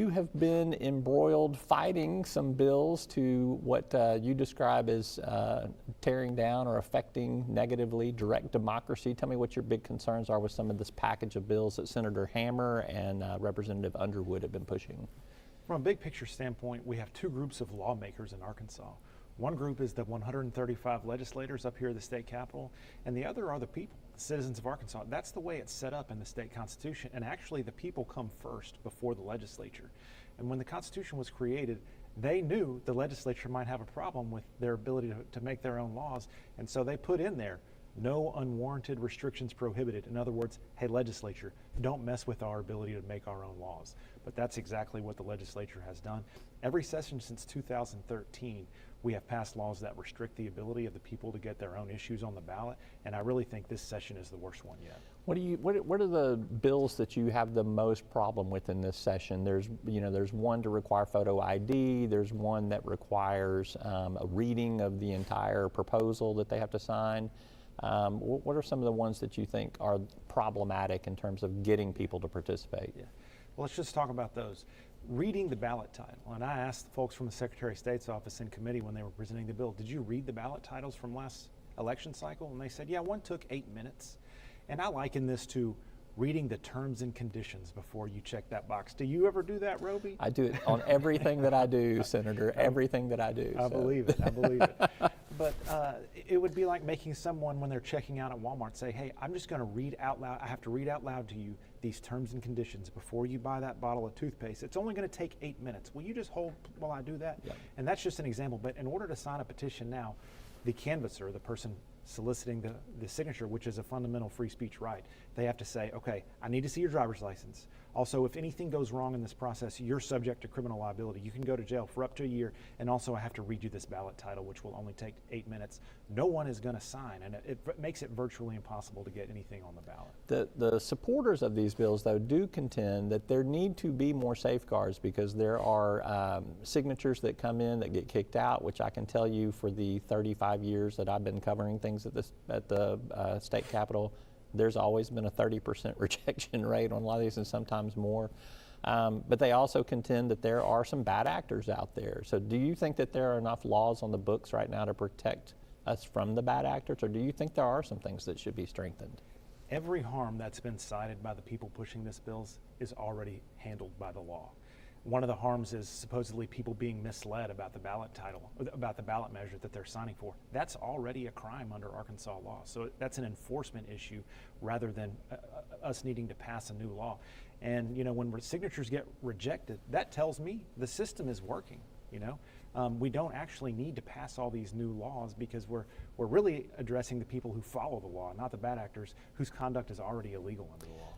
You have been embroiled fighting some bills to what you describe as tearing down or affecting negatively direct democracy. Tell me what your big concerns are with some of this package of bills that Senator Hammer and Representative Underwood have been pushing. From a big picture standpoint, we have two groups of lawmakers in Arkansas. One group is the 135 legislators up here at the state capitol, and the other are the people, the citizens of Arkansas. That's the way it's set up in the state constitution, and actually the people come first before the legislature. And when the Constitution was created, they knew the legislature might have a problem with their ability to make their own laws, and so they put in there, no unwarranted restrictions prohibited. In other words, hey, legislature, don't mess with our ability to make our own laws. But that's exactly what the legislature has done. Every session since 2013, we have passed laws that restrict the ability of the people to get their own issues on the ballot, and I really think this session is the worst one yet. What are the bills that you have the most problem with in this session? There's one to require photo ID. There's one that requires a reading of the entire proposal that they have to sign. What are some of the ones that you think are problematic in terms of getting people to participate? Yeah. Well, let's just talk about those. Reading the ballot title, and I asked the folks from the Secretary of State's office in committee when they were presenting the bill, did you read the ballot titles from last election cycle? And they said, yeah, one took 8 minutes. And I liken this to reading the terms and conditions before you check that box. Do you ever do that, Roby? I do it on everything that I do, Senator, everything that I do. I believe it, I believe it. But it would be like making someone, when they're checking out at Walmart, say, hey, I'm just going to read out loud. I have to read out loud to you these terms and conditions before you buy that bottle of toothpaste. It's only going to take 8 minutes. Will you just hold while I do that? Yep. And that's just an example. But in order to sign a petition now, the canvasser, the person soliciting the signature, which is a fundamental free speech right, they have to say, okay, I need to see your driver's license. Also, if anything goes wrong in this process, you're subject to criminal liability. You can go to jail for up to a year, and also I have to read you this ballot title, which will only take 8 minutes. No one is going to sign, and it makes it virtually impossible to get anything on the ballot. The supporters of these bills, though, do contend that there need to be more safeguards because there are signatures that come in that get kicked out, which I can tell you for the 35 years that I've been covering things at the state capitol, there's always been a 30% rejection rate on a lot of these, and sometimes more. But they also contend that there are some bad actors out there. So do you think that there are enough laws on the books right now to protect us from the bad actors, or do you think there are some things that should be strengthened? Every harm that's been cited by the people pushing this bill is already handled by the law. One of the harms is supposedly people being misled about the ballot title, about the ballot measure that they're signing for. That's already a crime under Arkansas law. So that's an enforcement issue rather than us needing to pass a new law. And when signatures get rejected, that tells me the system is working. We don't actually need to pass all these new laws because we're really addressing the people who follow the law, not the bad actors whose conduct is already illegal under the law.